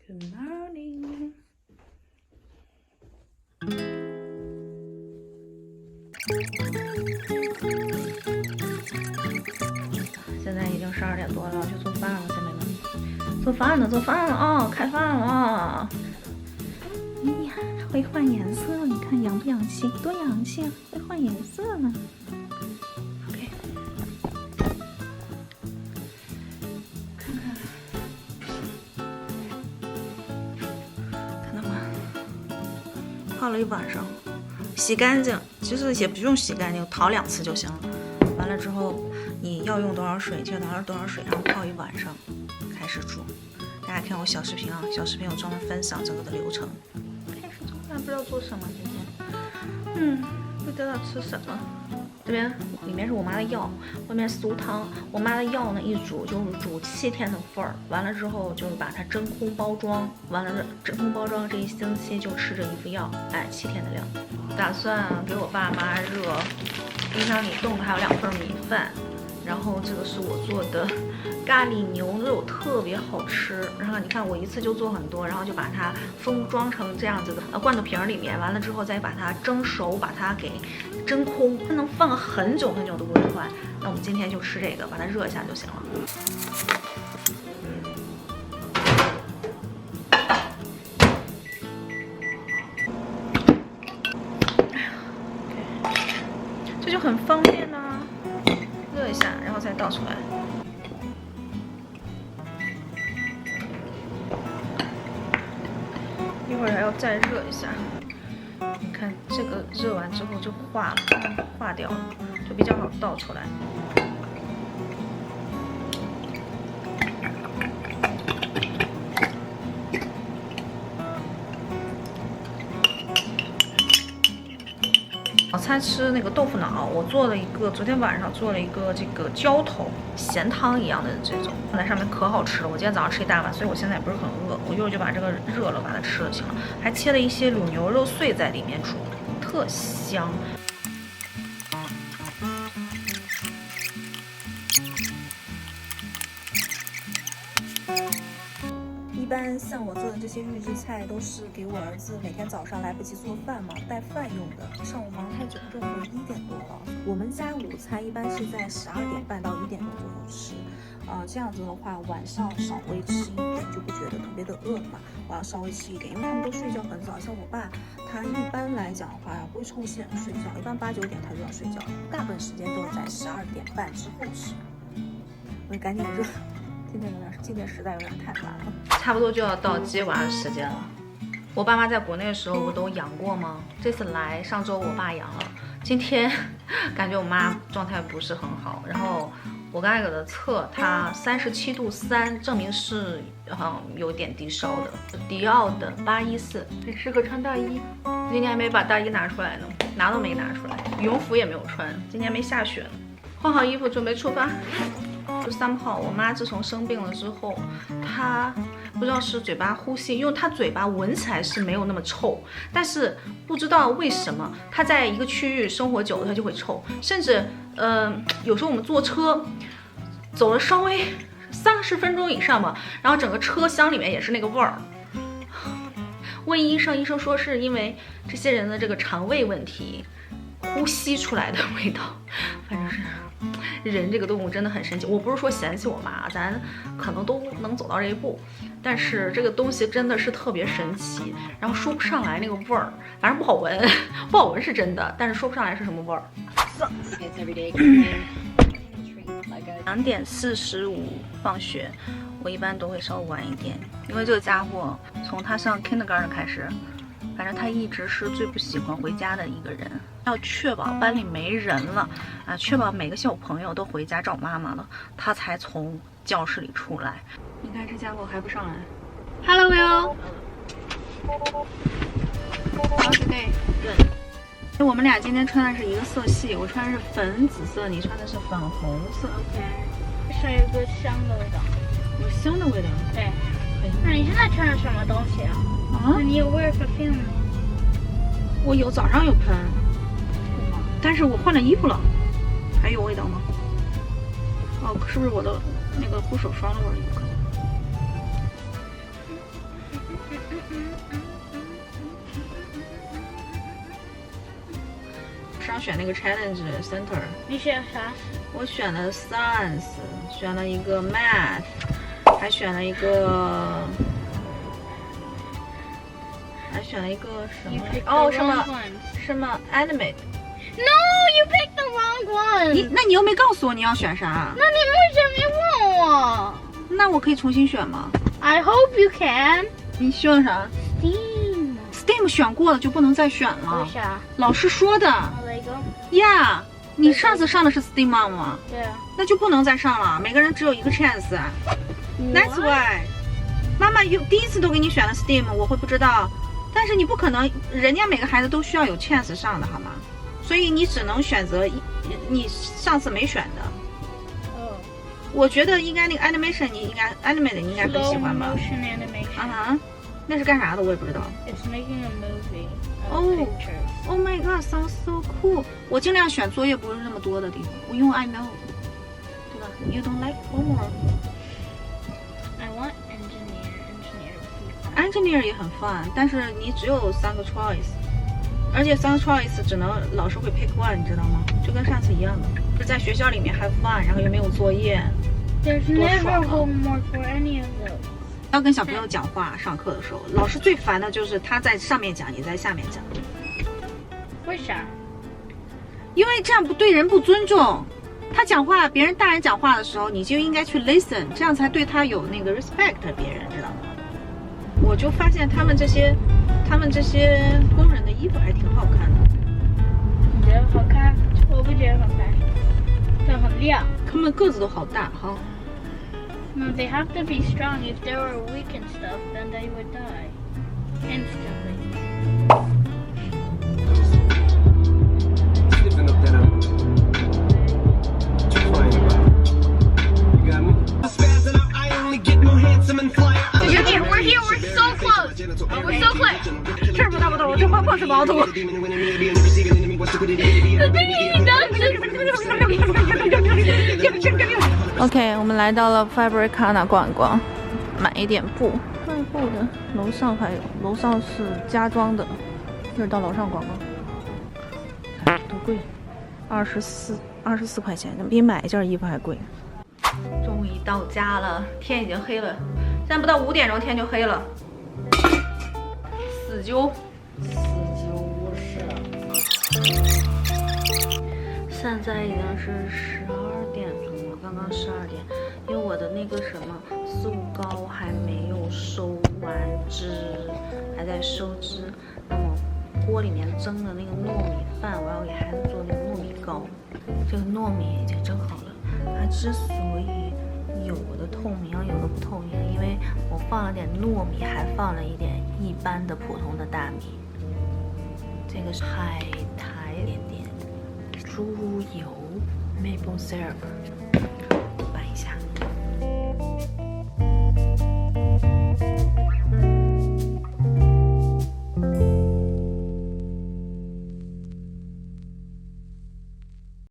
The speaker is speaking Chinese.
Good morning。现在已经12点多了，去做饭了，姐妹们。做饭了，做饭了啊！开饭了。哎呀，会换颜色，你看洋不洋气？多洋气啊！会换颜色呢。OK。看看。 泡了一晚上，洗干净，其实也不用洗干净，淘2次就行了。完了之后，你要用多少水就拿多少水，然后泡一晚上，开始煮。大家看我小视频啊，小视频我专门分享整个的流程。开始做饭，不知道做什么今天。不知道吃什么。这边里面是我妈的药，外面酥汤。我妈的药呢，一煮就是煮7天的份儿。完了之后就是把它真空包装，完了真空包装这1星期就吃这一副药，哎，7天的量。打算给我爸妈热，冰箱里冻还有2份米饭。然后这个是我做的咖喱牛肉，特别好吃。然后你看我一次就做很多，然后就把它封装成这样子的罐头瓶里面，完了之后再把它蒸熟，把它给真空，它能放很久很久都不会坏。那我们今天就吃这个，把它热一下就行了。这就很方便呐。热一下，然后再倒出来。一会儿还要再热一下。你看这个热完之后就化了，化掉了，就比较好倒出来。早餐吃那个豆腐脑，我做了一个，昨天晚上做了一个这个浇头咸汤一样的这种，放在上面可好吃了。我今天早上吃一大碗，所以我现在也不是很饿，我一会儿就把这个热了，把它吃了就行了。还切了一些卤牛肉碎在里面煮，特香。一般像我做的这些预制菜都是给我儿子每天早上来不及做饭嘛，带饭用的。上午忙太久，这会1点多了。我们家午餐一般是在12点半到1点钟左右吃，这样子的话晚上稍微吃一点就不觉得特别的饿嘛。我要稍微吃一点，因为他们都睡觉很早。像我爸，他一般来讲的话不会抽线睡觉，一般8、9点他就要睡觉，大部分时间都是在12点半之后吃。我赶紧热。今天实在有点太晚了，差不多就要到接娃的时间了。我爸妈在国内的时候不都阳过吗？这次来，上周我爸阳了，今天感觉我妈状态不是很好。然后我刚才给她测，她37度3，证明是有点低烧的。迪奥的814，很适合穿大衣。今天还没把大衣拿出来呢，拿都没拿出来，羽绒服也没有穿，今天没下雪呢。换好衣服准备出发。13号，我妈自从生病了之后，她不知道是嘴巴呼吸，因为她嘴巴闻起来是没有那么臭，但是不知道为什么她在一个区域生活久了，她就会臭，甚至有时候我们坐车走了稍微30分钟以上吧，然后整个车厢里面也是那个味儿。问医生，医生说是因为这些人的这个肠胃问题，呼吸出来的味道，反正是。人这个动物真的很神奇，我不是说嫌弃我妈，咱可能都能走到这一步，但是这个东西真的是特别神奇，然后说不上来那个味儿，反正不好闻，不好闻是真的，但是说不上来是什么味儿。2点45放学，我一般都会稍微晚一点，因为这个家伙从他上 kindergarten 开始。反正他一直是最不喜欢回家的一个人，要确保班里没人了啊，确保每个小朋友都回家找妈妈了，他才从教室里出来。你看这家伙还不上来。Hello Will。How's your day？ 对。我们俩今天穿的是一个色系，我穿的是粉紫色，你穿的是粉红色。OK。是一个香的味道。有香的味道。对。那你现在穿的什么东西啊？那你有 wear perfume 吗？我有，早上有喷，但是我换了衣服了，还有味道吗？哦，是不是我的那个护手霜的味儿有可能？想选那个 Challenge Center。你选啥？我选了 Science， 选了一个 Math， 还选了一个什么？哦，什么 Animate。No, you picked the wrong one. 那你又没告诉我你要选啥？那你为什么没问我？那我可以重新选吗 ？I hope you can. 你选啥 ？Steam 选过了就不能再选了。为啥？老师说的。呀，你上次上的是 Steam 吗？对啊。那就不能再上了，每个人只有一个 chance。That's why。妈妈第一次都给你选了 Steam， 我会不知道。但是你不可能，人家每个孩子都需要有 chance 上的好吗？所以你只能选择你上次没选的。我觉得应该那个 animation 你应该 animate 你应该很喜欢吧 ？Motion animation。那是干啥的我也不知道。It's making a movie. Oh my god, sounds so cool. 我尽量选作业不是那么多的地方，我用 I know， 对吧 ？You don't like homework? I want engineer. Engineer 也很 fun， 但是你只有3个 choice， 而且3个 choice 只能老师会 pick one， 你知道吗？就跟上次一样的，是在学校里面 have fun， 然后又没有作业。There's never homework for any of those。要跟小朋友讲话，上课的时候，老师最烦的就是他在上面讲，你在下面讲。为啥？因为这样不对人不尊重。他讲话，别人大人讲话的时候，你就应该去 listen， 这样才对他有那个 respect， 别人知道吗？我就发现他们这些工人的衣服还挺好看的。你觉得好看？我不觉得好看，但很亮。他们个子都好大哈。No, they have to be strong. If they were weak and stuff, then they would die instantly. Slipping up that just fine. You got me? Spazzing out, I only get more handsome and flyer. Junior, we're here. We're so close. We're so close. 这不大，这光是毛头。OK， 我们来到了 Fabricana 逛一逛，买一点布。卖布的，楼上还有，楼上是家装的。一会儿到楼上逛逛。多贵，24块钱，比买一件衣服还贵。终于到家了，天已经黑了，现在不到5点钟天就黑了。死揪现在已经是12点钟了，刚刚12点，因为我的那个什么素糕还没有收完汁，还在收汁。那么锅里面蒸的那个糯米饭，我要给孩子做那个糯米糕。这个糯米已经蒸好了，它之所以有的透明，有的不透明，因为我放了点糯米，还放了一点一般的普通的大米。这个是海苔点点，猪油 maple syrup。